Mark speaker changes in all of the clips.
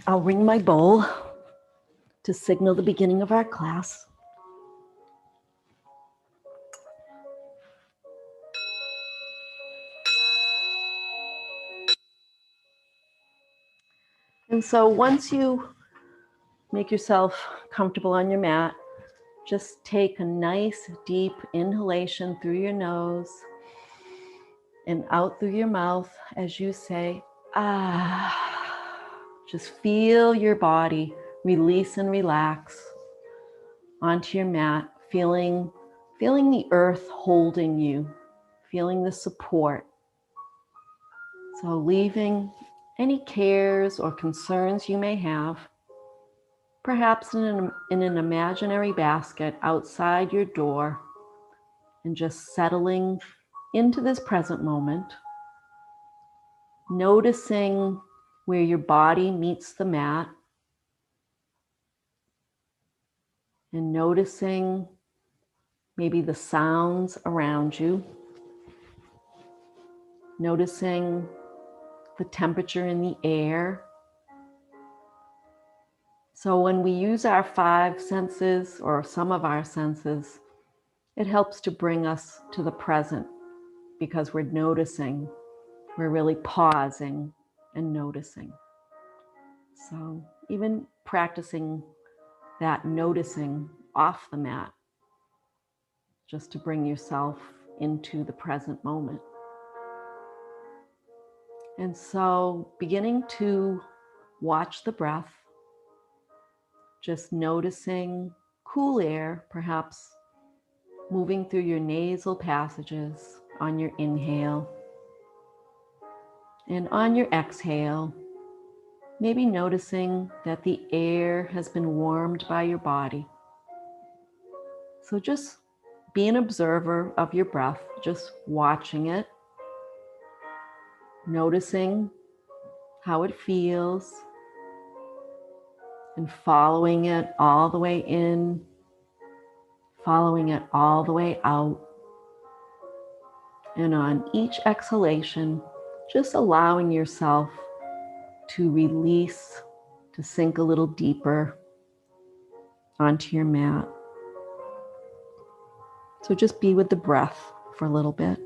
Speaker 1: I'll ring my bowl to signal the beginning of our class. And so once you make yourself comfortable on your mat, just take a nice deep inhalation through your nose and out through your mouth as you say, ah. Just feel your body release and relax onto your mat, feeling the earth holding you, feeling the support. So leaving any cares or concerns you may have, perhaps in an imaginary basket outside your door, and just settling into this present moment, noticing where your body meets the mat, and noticing maybe the sounds around you, noticing the temperature in the air. So when we use our five senses or some of our senses, it helps to bring us to the present because we're noticing, we're really pausing and noticing. So even practicing that noticing off the mat, just to bring yourself into the present moment. And so beginning to watch the breath, just noticing cool air, perhaps moving through your nasal passages on your inhale. And on your exhale, maybe noticing that the air has been warmed by your body. So just be an observer of your breath, just watching it, noticing how it feels, and following it all the way in, following it all the way out. And on each exhalation, just allowing yourself to release, to sink a little deeper onto your mat. So just be with the breath for a little bit.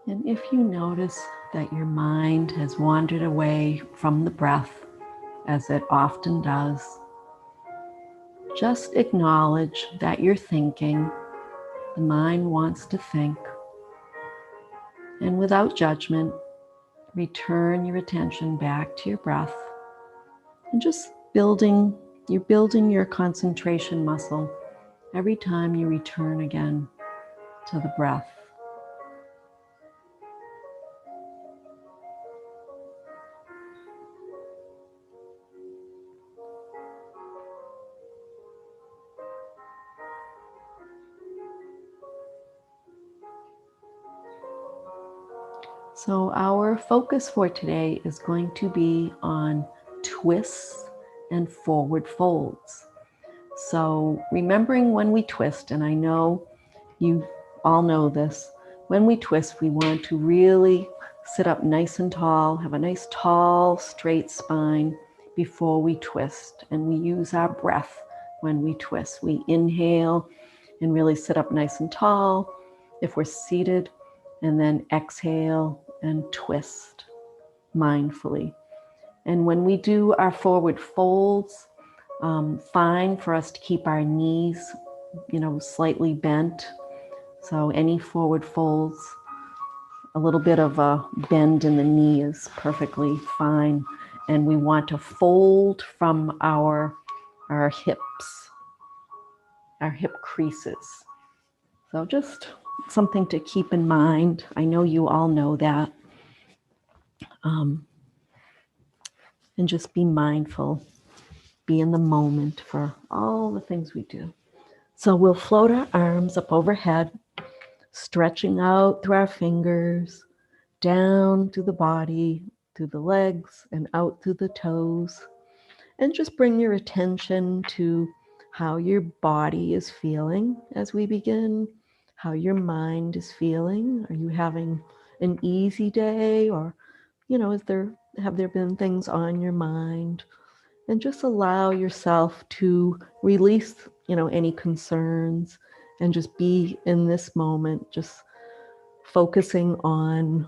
Speaker 1: And if you notice that your mind has wandered away from the breath, as it often does, just acknowledge that you're thinking. The mind wants to think. And without judgment, return your attention back to your breath and just you're building your concentration muscle every time you return again to the breath. So our focus for today is going to be on twists and forward folds. So remembering when we twist, and I know you all know this, when we twist, we want to really sit up nice and tall, have a nice tall, straight spine before we twist. And we use our breath when we twist. We inhale and really sit up nice and tall. If we're seated, and then exhale and twist mindfully. And when we do our forward folds, fine for us to keep our knees, slightly bent. So any forward folds, a little bit of a bend in the knee is perfectly fine. And we want to fold from our hips, our hip creases. So just something to keep in mind. I know you all know that. And just be mindful, be in the moment for all the things we do. So we'll float our arms up overhead, stretching out through our fingers, down through the body, through the legs, and out through the toes. And just bring your attention to how your body is feeling as we begin, how your mind is feeling. Are you having an easy day, or, have there been things on your mind? And just allow yourself to release, any concerns, and just be in this moment, just focusing on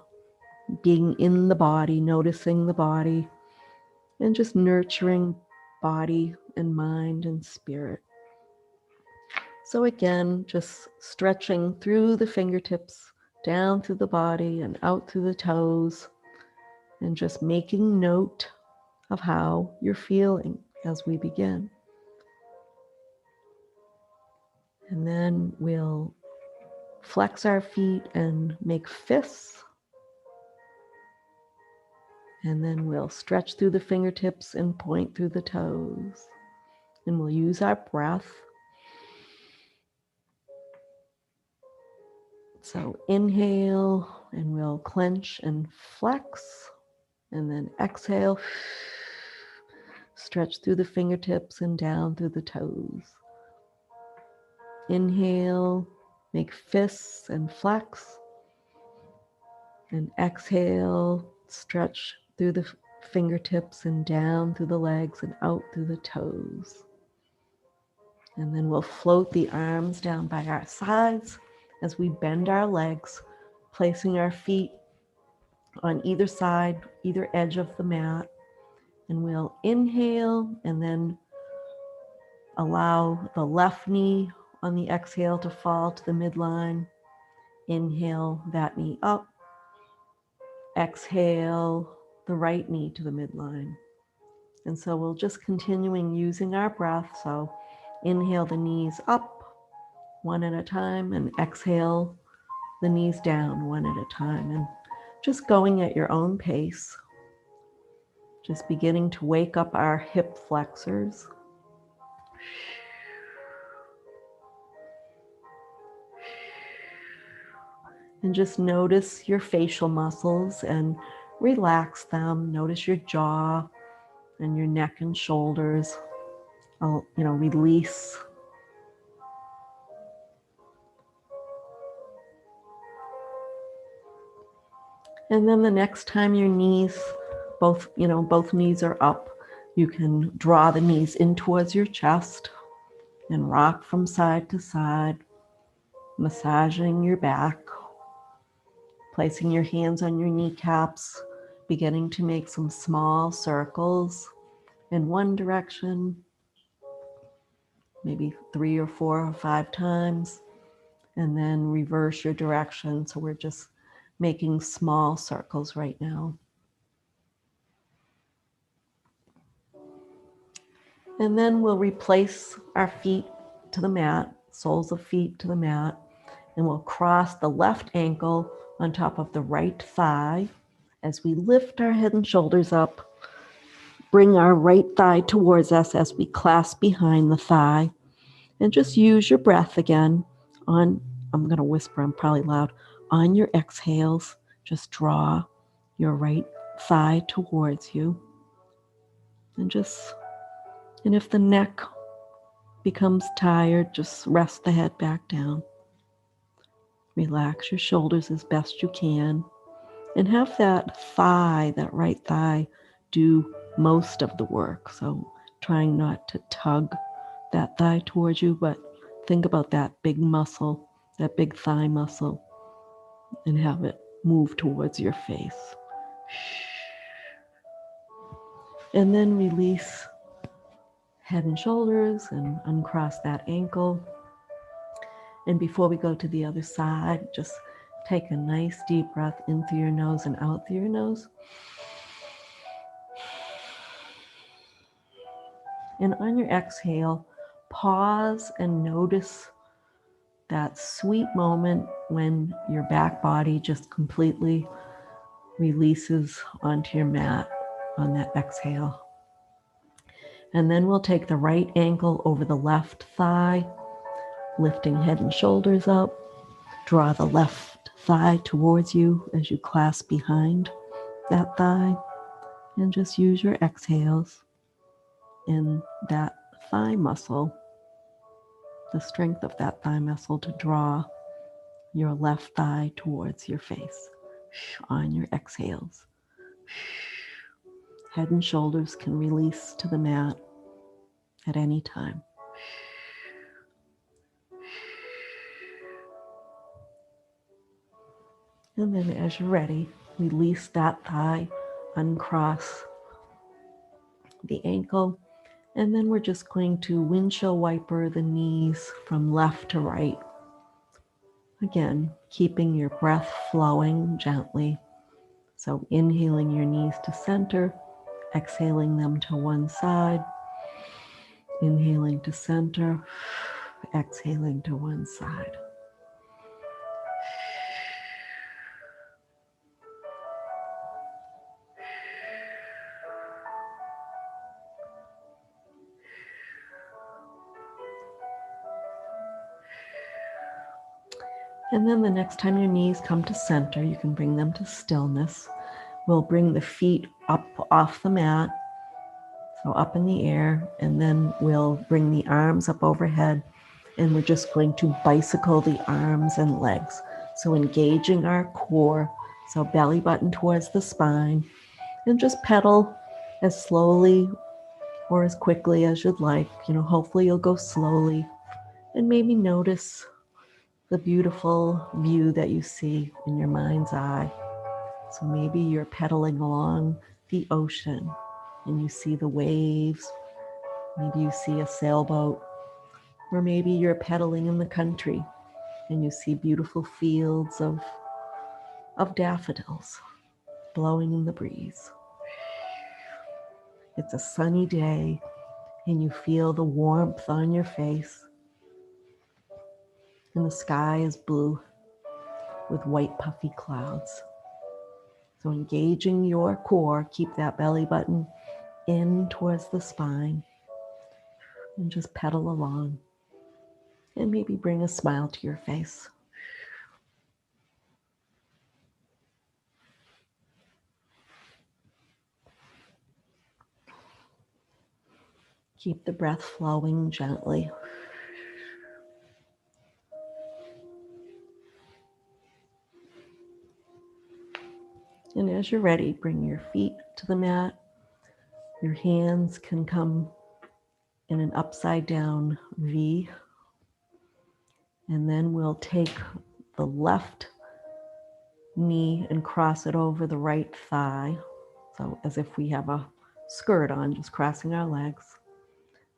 Speaker 1: being in the body, noticing the body, and just nurturing body and mind and spirit. So again, just stretching through the fingertips, down through the body and out through the toes, and just making note of how you're feeling as we begin. And then we'll flex our feet and make fists. And then we'll stretch through the fingertips and point through the toes. And we'll use our breath. So inhale, and we'll clench and flex. And then exhale, stretch through the fingertips and down through the toes. Inhale, make fists and flex. And exhale, stretch through the fingertips and down through the legs and out through the toes. And then we'll float the arms down by our sides as we bend our legs, placing our feet on either side, either edge of the mat. And we'll inhale and then allow the left knee on the exhale to fall to the midline. Inhale that knee up. Exhale the right knee to the midline. And so we'll just continuing using our breath. So inhale the knees up one at a time, and exhale the knees down one at a time, and just going at your own pace. Just beginning to wake up our hip flexors. And just notice your facial muscles and relax them. Notice your jaw and your neck and shoulders. Release. And then the next time your knees, both knees are up, you can draw the knees in towards your chest and rock from side to side, massaging your back, placing your hands on your kneecaps, beginning to make some small circles in one direction, maybe 3 or 4 or 5 times, and then reverse your direction. So we're just making small circles right now. And then we'll replace our feet to the mat, soles of feet to the mat, and we'll cross the left ankle on top of the right thigh as we lift our head and shoulders up. Bring our right thigh towards us as we clasp behind the thigh, and just use your breath again on, I'm going to whisper, I'm probably loud, on your exhales. Just draw your right thigh towards you, and if the neck becomes tired, just rest the head back down. Relax your shoulders as best you can, and have that right thigh, do most of the work. So trying not to tug that thigh towards you, but think about that big muscle, that big thigh muscle, and have it move towards your face. And then release head and shoulders and uncross that ankle. And before we go to the other side, just take a nice deep breath in through your nose and out through your nose. And on your exhale, pause and notice that sweet moment when your back body just completely releases onto your mat on that exhale. And then we'll take the right ankle over the left thigh, lifting head and shoulders up. Draw the left thigh towards you as you clasp behind that thigh, and just use your exhales in that thigh muscle, the strength of that thigh muscle, to draw your left thigh towards your face on your exhales. Head and shoulders can release to the mat at any time. And then as you're ready, release that thigh, uncross the ankle, and then we're just going to windshield wiper the knees from left to right. Again, keeping your breath flowing gently. So inhaling your knees to center, exhaling them to one side, inhaling to center, exhaling to one side. And then the next time your knees come to center, you can bring them to stillness. We'll bring the feet up off the mat, so up in the air, and then we'll bring the arms up overhead, and we're just going to bicycle the arms and legs. So engaging our core, so belly button towards the spine, and just pedal as slowly or as quickly as you'd like. Hopefully you'll go slowly, and maybe notice the beautiful view that you see in your mind's eye. So maybe you're pedaling along the ocean and you see the waves. Maybe you see a sailboat, or maybe you're pedaling in the country and you see beautiful fields of daffodils blowing in the breeze. It's a sunny day and you feel the warmth on your face, and the sky is blue with white puffy clouds. So engaging your core, keep that belly button in towards the spine, and just pedal along, and maybe bring a smile to your face. Keep the breath flowing gently. And as you're ready, bring your feet to the mat. Your hands can come in an upside down V. And then we'll take the left knee and cross it over the right thigh. So as if we have a skirt on, just crossing our legs.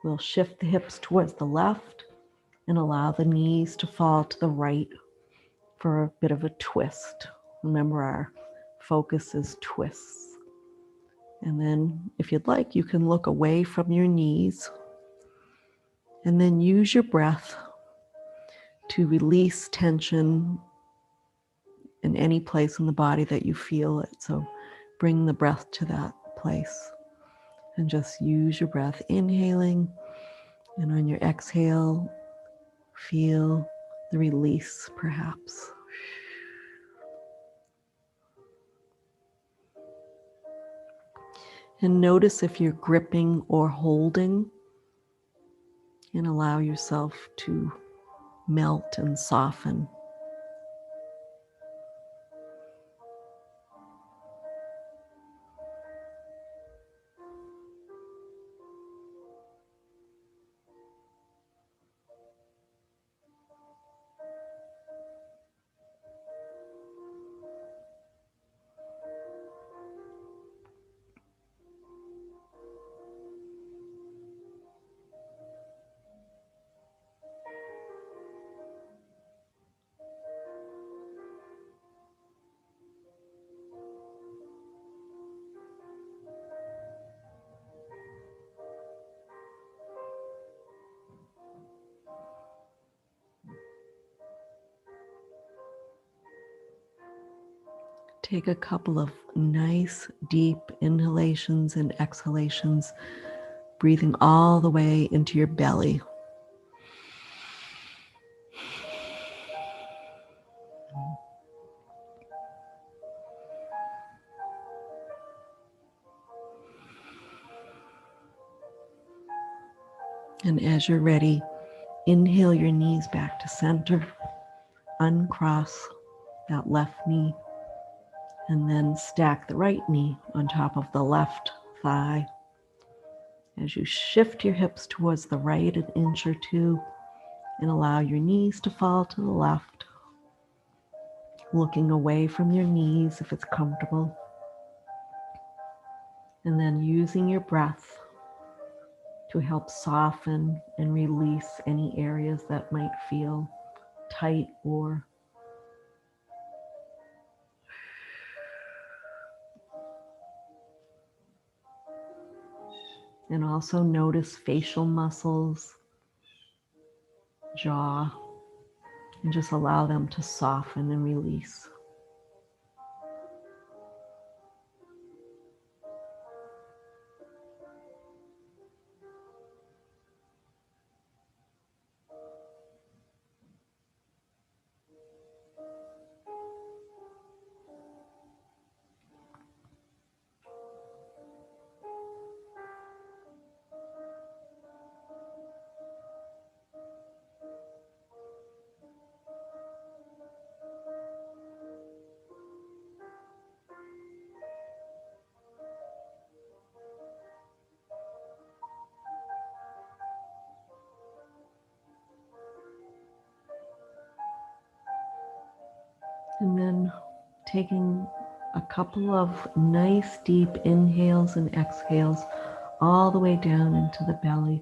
Speaker 1: We'll shift the hips towards the left and allow the knees to fall to the right for a bit of a twist. Remember, our focus is twists. And then if you'd like, you can look away from your knees and then use your breath to release tension in any place in the body that you feel it. So bring the breath to that place and just use your breath, inhaling, and on your exhale, feel the release perhaps. And notice if you're gripping or holding, and allow yourself to melt and soften. Take a couple of nice deep inhalations and exhalations, breathing all the way into your belly. And as you're ready, inhale your knees back to center, uncross that left knee, and then stack the right knee on top of the left thigh. As you shift your hips towards the right an inch or two, and allow your knees to fall to the left, looking away from your knees if it's comfortable. And then using your breath to help soften and release any areas that might feel tight or and also notice facial muscles, jaw, and just allow them to soften and release. And then taking a couple of nice deep inhales and exhales all the way down into the belly.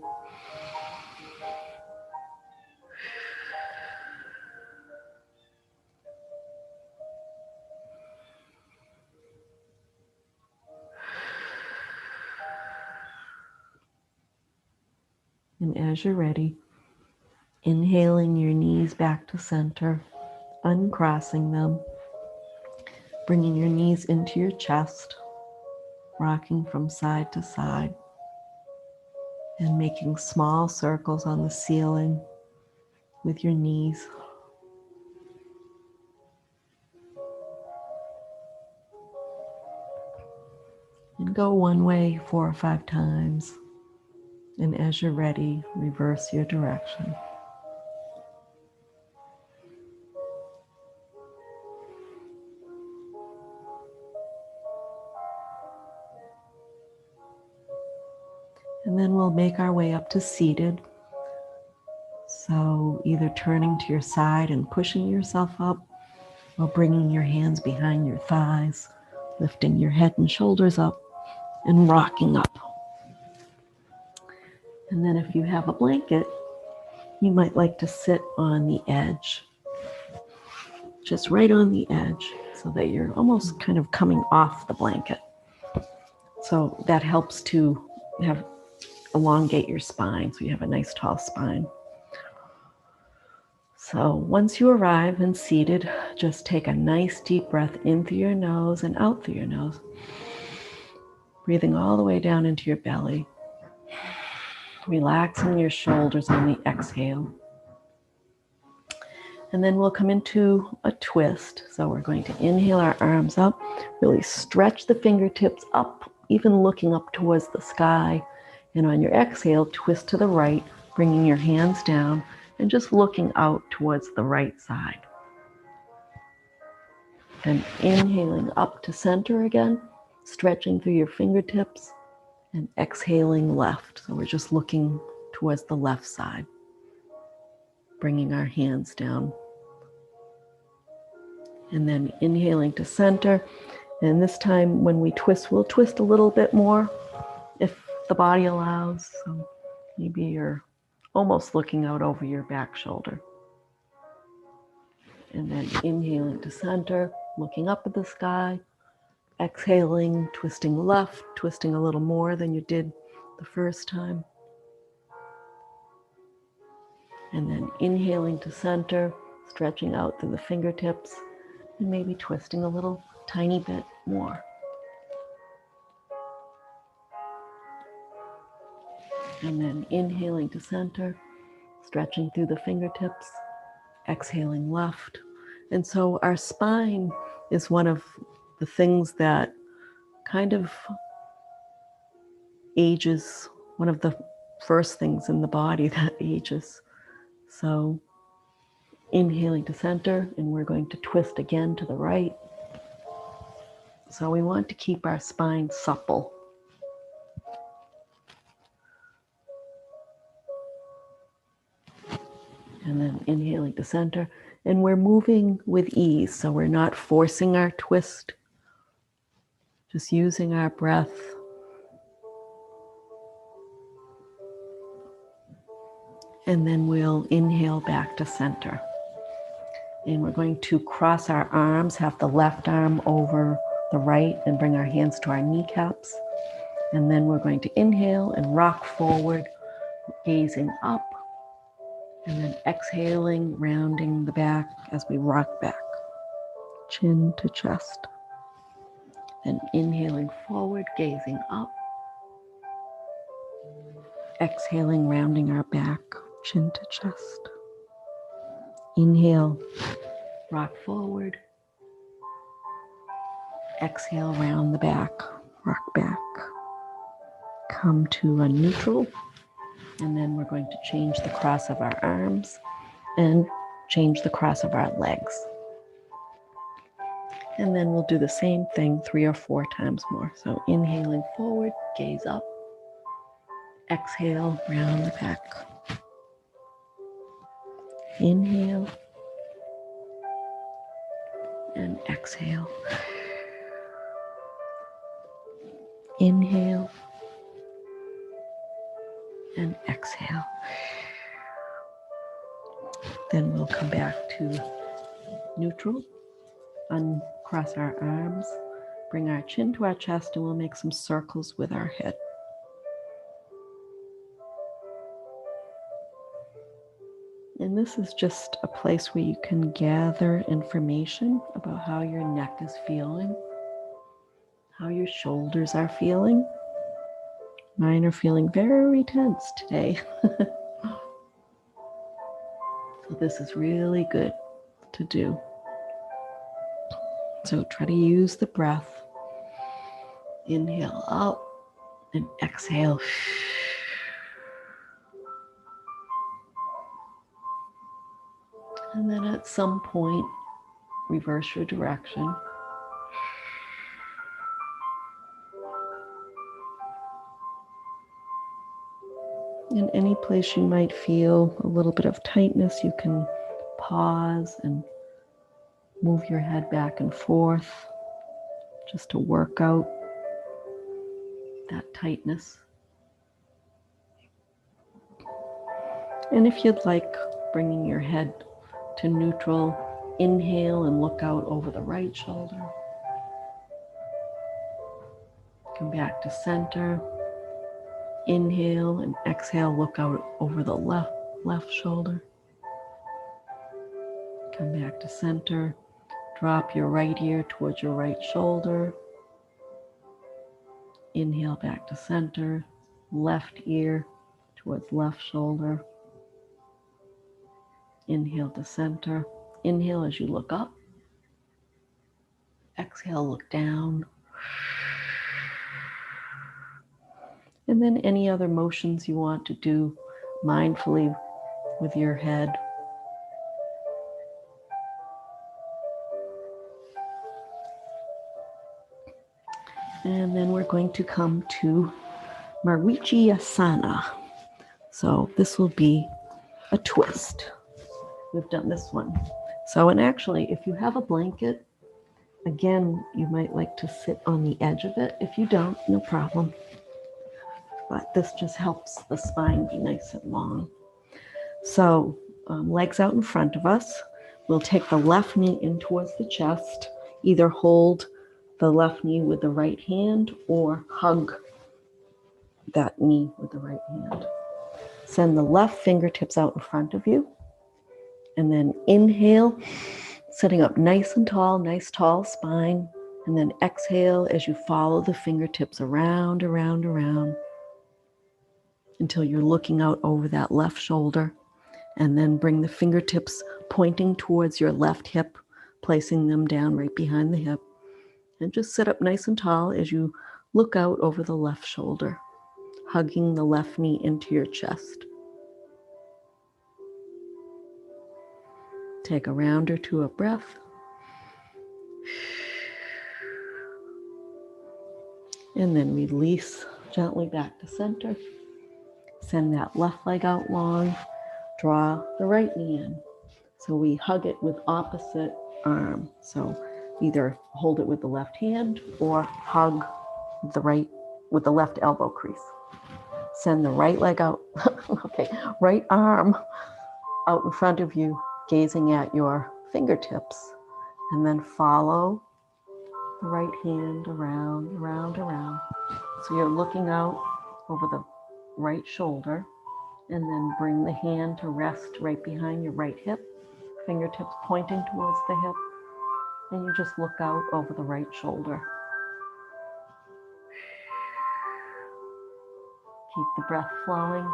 Speaker 1: And as you're ready, inhaling your knees back to center, uncrossing them, bringing your knees into your chest, rocking from side to side, and making small circles on the ceiling with your knees. And go one way 4 or 5 times. And as you're ready, reverse your direction. And then we'll make our way up to seated. So either turning to your side and pushing yourself up, or bringing your hands behind your thighs, lifting your head and shoulders up, and rocking up. And then if you have a blanket, you might like to sit on the edge, just right on the edge, so that you're almost kind of coming off the blanket. So that helps to elongate your spine, so you have a nice tall spine. So once you arrive and seated, just take a nice deep breath in through your nose and out through your nose, breathing all the way down into your belly, relaxing your shoulders on the exhale. And then we'll come into a twist. So we're going to inhale our arms up, really stretch the fingertips up, even looking up towards the sky. And on your exhale, twist to the right, bringing your hands down and just looking out towards the right side. And inhaling up to center again, stretching through your fingertips, and exhaling left. So we're just looking towards the left side, bringing our hands down. And then inhaling to center. And this time when we twist, we'll twist a little bit more if the body allows. So maybe you're almost looking out over your back shoulder. And then inhaling to center, looking up at the sky. Exhaling, twisting left, twisting a little more than you did the first time. And then inhaling to center, stretching out through the fingertips, and maybe twisting a little tiny bit more. And then inhaling to center, stretching through the fingertips, exhaling left. And so our spine is one of the things that kind of ages, one of the first things in the body that ages. So inhaling to center, and we're going to twist again to the right. So we want to keep our spine supple. And then inhaling to center, and we're moving with ease. So we're not forcing our twist, just using our breath. And then we'll inhale back to center. And we're going to cross our arms, have the left arm over the right, and bring our hands to our kneecaps. And then we're going to inhale and rock forward, gazing up. And then exhaling, rounding the back as we rock back, chin to chest. Then inhaling forward, gazing up. Exhaling, rounding our back, chin to chest. Inhale, rock forward. Exhale, round the back, rock back. Come to a neutral. And then we're going to change the cross of our arms and change the cross of our legs. And then we'll do the same thing 3 or 4 times more. So inhaling forward, gaze up. Exhale, round the back. Inhale. And exhale. Inhale. And exhale. Then we'll come back to neutral. Uncross our arms. Bring our chin to our chest, and we'll make some circles with our head. And this is just a place where you can gather information about how your neck is feeling, how your shoulders are feeling. Mine are feeling very tense today. So this is really good to do. So try to use the breath. Inhale up and exhale. And then at some point, reverse your direction. In any place you might feel a little bit of tightness, you can pause and move your head back and forth just to work out that tightness. And if you'd like, bringing your head to neutral, inhale and look out over the right shoulder. Come back to center. Inhale and exhale, look out over the left shoulder. Come back to center. Drop your right ear towards your right shoulder. Inhale back to center. Left ear towards left shoulder. Inhale to center. Inhale as you look up. Exhale, look down. And then any other motions you want to do mindfully with your head. And then we're going to come to Marichyasana. So this will be a twist. We've done this one. So, and actually, if you have a blanket, again, you might like to sit on the edge of it. If you don't, no problem. But this just helps the spine be nice and long. So legs out in front of us. We'll take the left knee in towards the chest. Either hold the left knee with the right hand or hug that knee with the right hand. Send the left fingertips out in front of you. And then inhale, sitting up nice and tall, nice tall spine. And then exhale as you follow the fingertips around, around, around until you're looking out over that left shoulder. And then bring the fingertips pointing towards your left hip, placing them down right behind the hip. And just sit up nice and tall as you look out over the left shoulder, hugging the left knee into your chest. Take a round or two of breath. And then release gently back to center. Send that left leg out long. Draw the right knee in. So we hug it with opposite arm. So either hold it with the left hand or hug the right with the left elbow crease. Send the right leg out, okay, right arm out in front of you, gazing at your fingertips. And then follow the right hand around, around, around. So you're looking out over the right shoulder, and then bring the hand to rest right behind your right hip, fingertips pointing towards the hip, and you just look out over the right shoulder. Keep the breath flowing.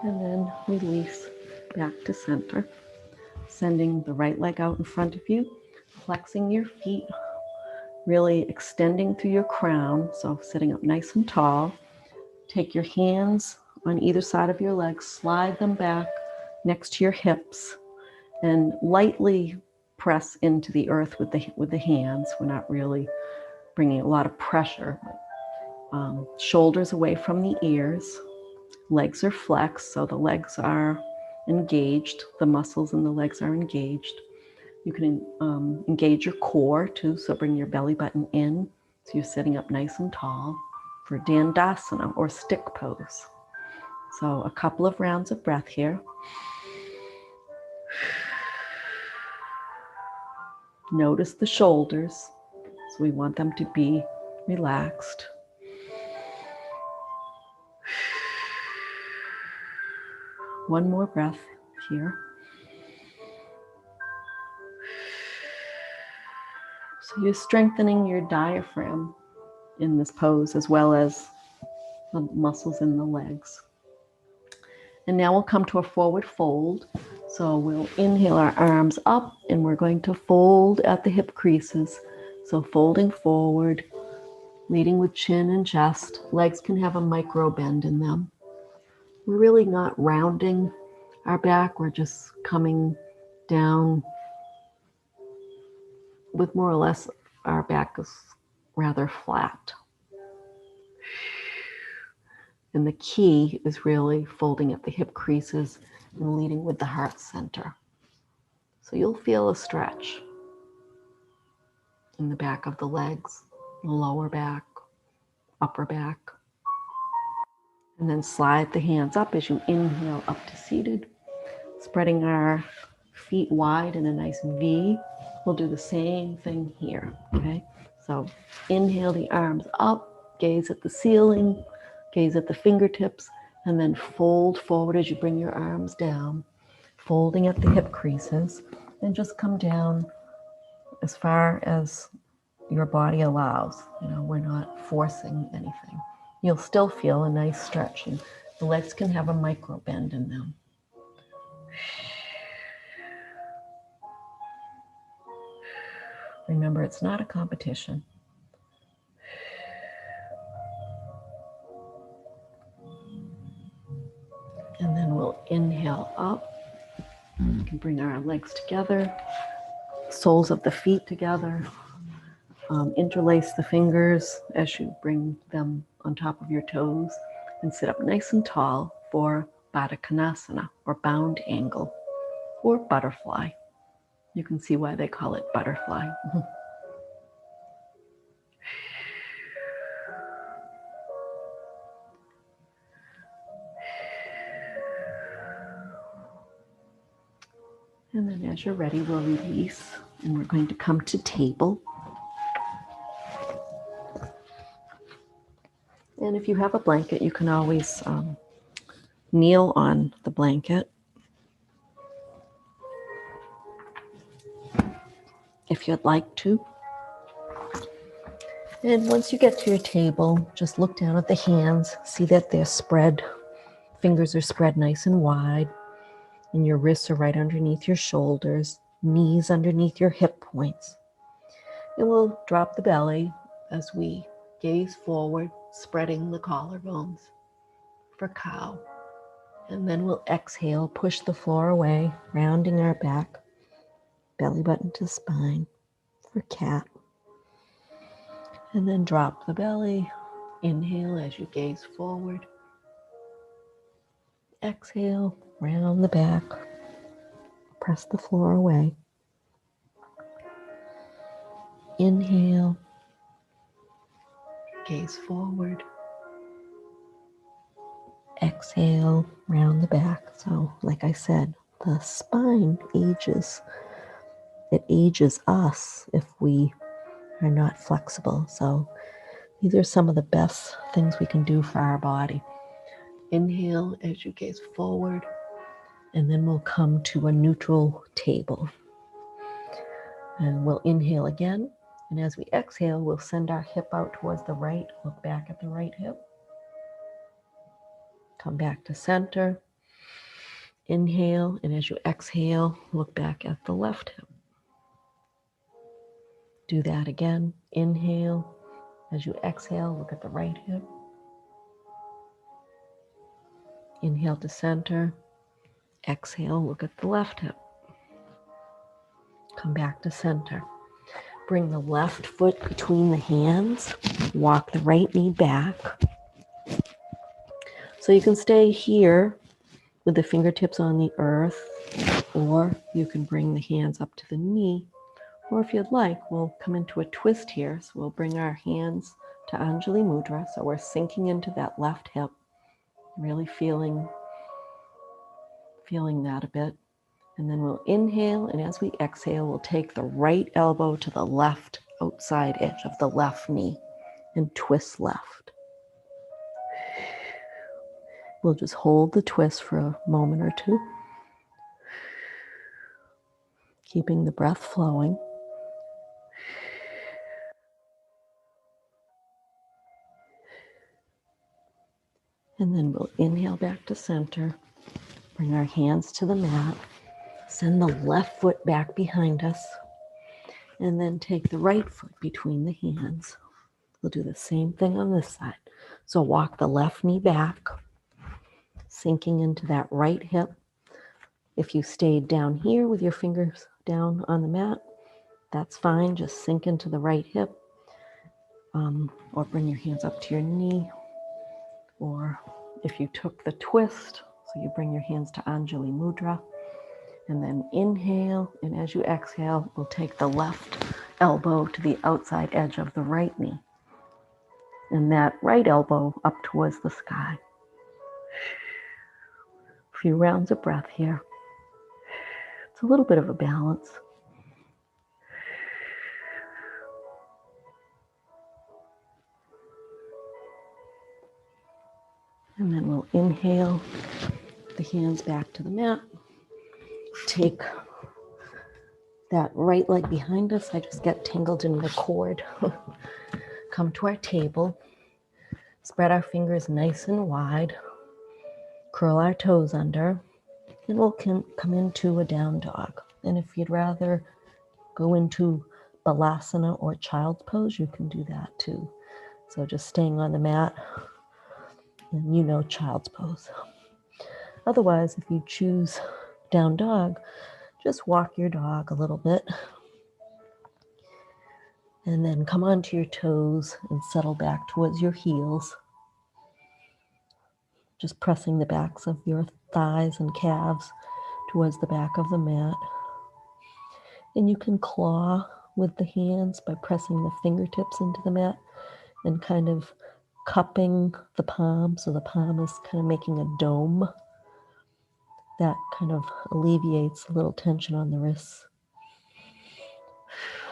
Speaker 1: And then release back to center, sending the right leg out in front of you, flexing your feet, really extending through your crown, so sitting up nice and tall. Take your hands on either side of your legs, slide them back next to your hips, and lightly press into the earth with the hands. We're not really bringing a lot of pressure. Shoulders away from the ears. Legs are flexed, so the legs are engaged. The muscles in the legs are engaged. You can engage your core too, so bring your belly button in, so you're sitting up nice and tall for Dandasana or stick pose. So a couple of rounds of breath here. Notice the shoulders, so we want them to be relaxed. One more breath here. So you're strengthening your diaphragm in this pose as well as the muscles in the legs. And now we'll come to a forward fold. So we'll inhale our arms up and we're going to fold at the hip creases. So folding forward, leading with chin and chest. Legs can have a micro bend in them. We're really not rounding our back. We're just coming down with more or less our back is rather flat. And the key is really folding at the hip creases and leading with the heart center. So you'll feel a stretch in the back of the legs, the lower back, upper back. And then slide the hands up as you inhale up to seated, spreading our feet wide in a nice V. We'll do the same thing here, okay? So inhale the arms up, gaze at the ceiling, gaze at the fingertips, and then fold forward as you bring your arms down, folding at the hip creases, and just come down as far as your body allows. You know, we're not forcing anything. You'll still feel a nice stretch, and the legs can have a micro bend in them. Remember, it's not a competition. And then we'll inhale up. We can bring our legs together, soles of the feet together. Interlace the fingers as you bring them on top of your toes and sit up nice and tall for Baddha Konasana, or bound angle, or butterfly. You can see why they call it butterfly. And then as you're ready, we'll release, and we're going to come to table. And if you have a blanket, you can always kneel on the blanket. if you'd like to. And once you get to your table, just look down at the hands, see that they're spread, fingers are spread nice and wide, and your wrists are right underneath your shoulders, knees underneath your hip points. And we'll drop the belly as we gaze forward, spreading the collarbones for cow. And then we'll exhale, push the floor away, rounding our back, belly button to spine for cat. And then drop the belly. Inhale as you gaze forward. Exhale, round the back. Press the floor away. Inhale. Gaze forward. Exhale, round the back. So, like I said, the spine ages. It ages us if we are not flexible. So, these are some of the best things we can do for our body. Inhale as you gaze forward, and then we'll come to a neutral table. And we'll inhale again. And as we exhale, we'll send our hip out towards the right. Look back at the right hip. Come back to center. Inhale. And as you exhale, look back at the left hip. Do that again. Inhale. As you exhale, look at the right hip. Inhale to center. Exhale, look at the left hip. Come back to center. Bring the left foot between the hands. Walk the right knee back. So you can stay here with the fingertips on the earth, or you can bring the hands up to the knee. Or if you'd like, we'll come into a twist here. So we'll bring our hands to Anjali Mudra. So we're sinking into that left hip, really feeling that a bit. And then we'll inhale, and as we exhale, we'll take the right elbow to the left outside edge of the left knee and twist left. We'll just hold the twist for a moment or two, keeping the breath flowing. And then we'll inhale back to center, bring our hands to the mat, send the left foot back behind us, and then take the right foot between the hands. We'll do the same thing on this side. So walk the left knee back, sinking into that right hip. If you stayed down here with your fingers down on the mat, that's fine. Just sink into the right hip, or bring your hands up to your knee. Or if you took the twist, so you bring your hands to Anjali Mudra, and then inhale, and as you exhale, we'll take the left elbow to the outside edge of the right knee, and that right elbow up towards the sky. A few rounds of breath here. It's a little bit of a balance. And then we'll inhale, the hands back to the mat. Take that right leg behind us. I just get tangled in the cord. Come to our table. Spread our fingers nice and wide. Curl our toes under. And we'll come into a down dog. And if you'd rather go into Balasana or child's pose, you can do that too. So just staying on the mat, and you know child's pose. Otherwise, if you choose down dog, just walk your dog a little bit. And then come onto your toes and settle back towards your heels. Just pressing the backs of your thighs and calves towards the back of the mat. And you can claw with the hands by pressing the fingertips into the mat and kind of cupping the palm, so the palm is kind of making a dome. That kind of alleviates a little tension on the wrists.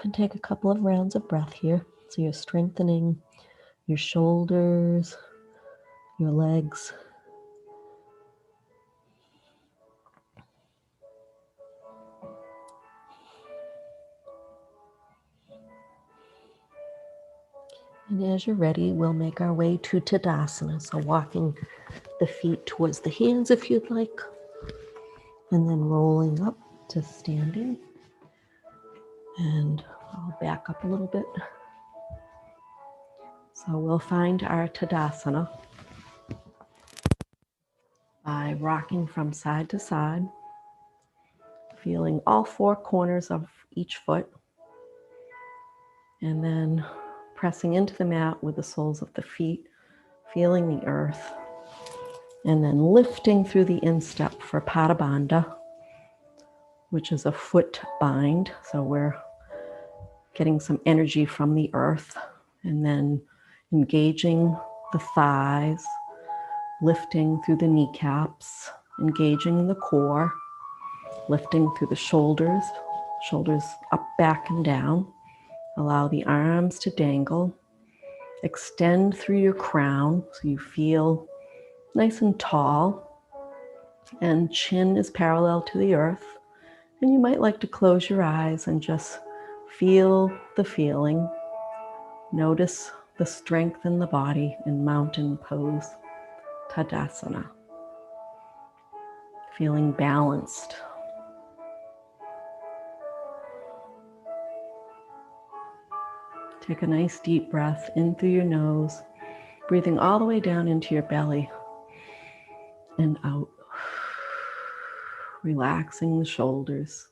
Speaker 1: And take a couple of rounds of breath here. So you're strengthening your shoulders, your legs. And as you're ready, we'll make our way to Tadasana. So walking the feet towards the hands if you'd like, and then rolling up to standing. And I'll back up a little bit. So we'll find our Tadasana by rocking from side to side, feeling all four corners of each foot, and then pressing into the mat with the soles of the feet, feeling the earth, and then lifting through the instep for Pada Bandha, which is a foot bind. So we're getting some energy from the earth, and then engaging the thighs, lifting through the kneecaps, engaging the core, lifting through the shoulders, shoulders up, back, and down. Allow the arms to dangle. Extend through your crown so you feel nice and tall, and chin is parallel to the earth. And you might like to close your eyes and just feel the feeling. Notice the strength in the body in mountain pose, Tadasana. Feeling balanced. Take a nice deep breath in through your nose, breathing all the way down into your belly and out. Relaxing the shoulders.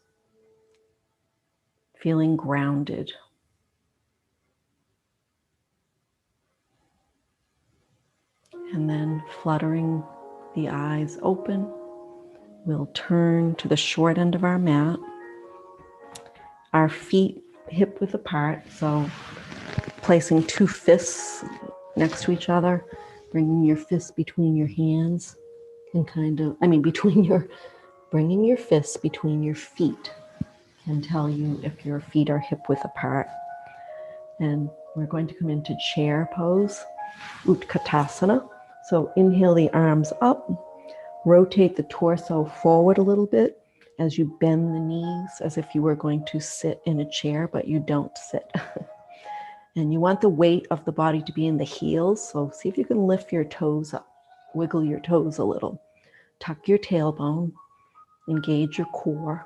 Speaker 1: Feeling grounded. And then fluttering the eyes open, we'll turn to the short end of our mat. Our feet hip width apart, so placing two fists next to each other, bringing your fists between your hands, and bringing your fists between your feet can tell you if your feet are hip width apart. And we're going to come into chair pose, Utkatasana. So inhale the arms up, rotate the torso forward a little bit as you bend the knees as if you were going to sit in a chair, but you don't sit. And you want the weight of the body to be in the heels. So see if you can lift your toes up, wiggle your toes a little. Tuck your tailbone, engage your core.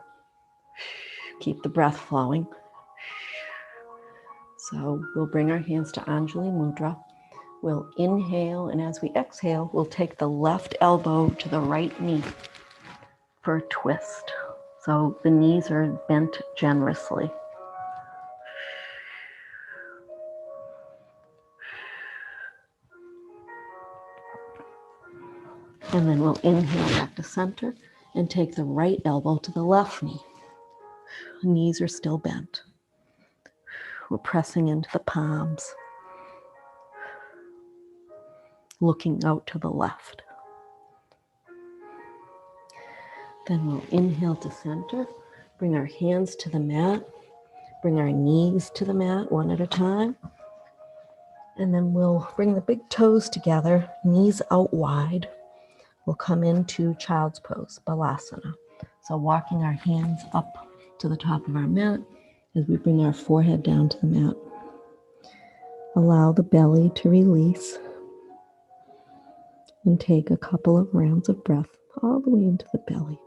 Speaker 1: Keep the breath flowing. So we'll bring our hands to Anjali Mudra. We'll inhale, and as we exhale, we'll take the left elbow to the right knee for a twist. So the knees are bent generously. And then we'll inhale back to center and take the right elbow to the left knee. The knees are still bent. We're pressing into the palms, looking out to the left. Then we'll inhale to center, bring our hands to the mat, bring our knees to the mat one at a time. And then we'll bring the big toes together, knees out wide. We'll come into child's pose, Balasana. So walking our hands up to the top of our mat as we bring our forehead down to the mat. Allow the belly to release and take a couple of rounds of breath all the way into the belly.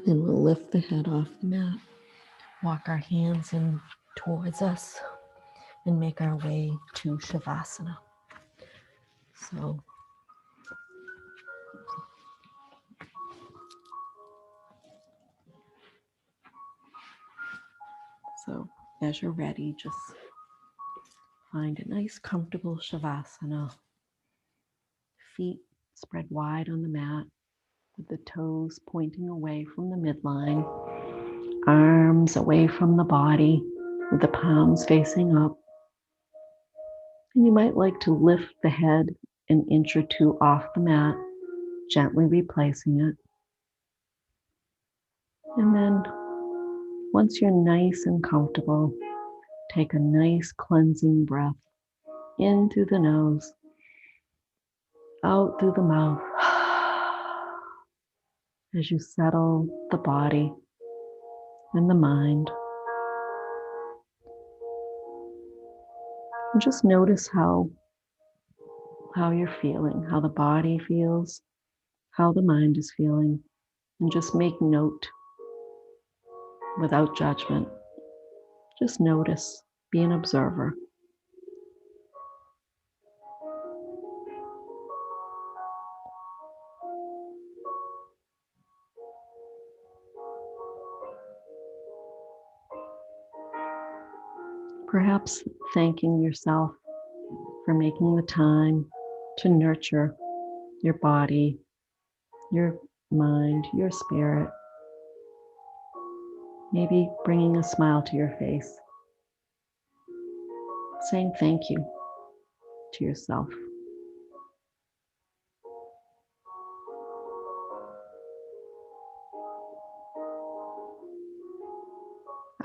Speaker 1: Then we'll lift the head off the mat, walk our hands in towards us, and make our way to Shavasana. So as you're ready, just Find a nice comfortable Shavasana. Feet spread wide on the mat with the toes pointing away from the midline. Arms away from the body with the palms facing up. And you might like to lift the head an inch or two off the mat, gently replacing it. And then once you're nice and comfortable, take a nice cleansing breath in through the nose, out through the mouth, as you settle the body and the mind. And just notice how you're feeling, how the body feels, how the mind is feeling, and just make note without judgment. Just notice, be an observer. Perhaps thanking yourself for making the time to nurture your body, your mind, your spirit. Maybe bringing a smile to your face, saying thank you to yourself.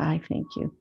Speaker 1: I thank you.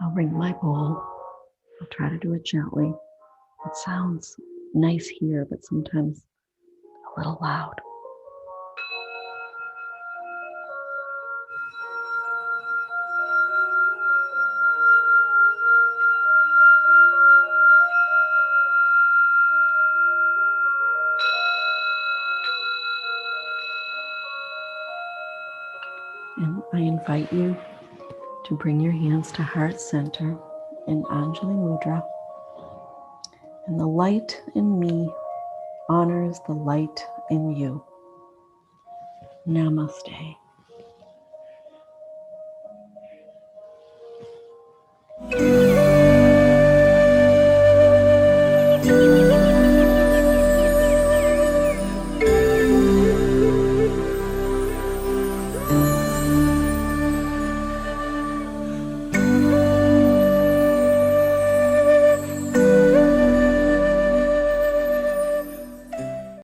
Speaker 1: I'll bring my bowl. I'll try to do it gently. It sounds nice here, but sometimes a little loud. And I invite you to bring your hands to heart center in Anjali Mudra. And the light in me honors the light in you. Namaste.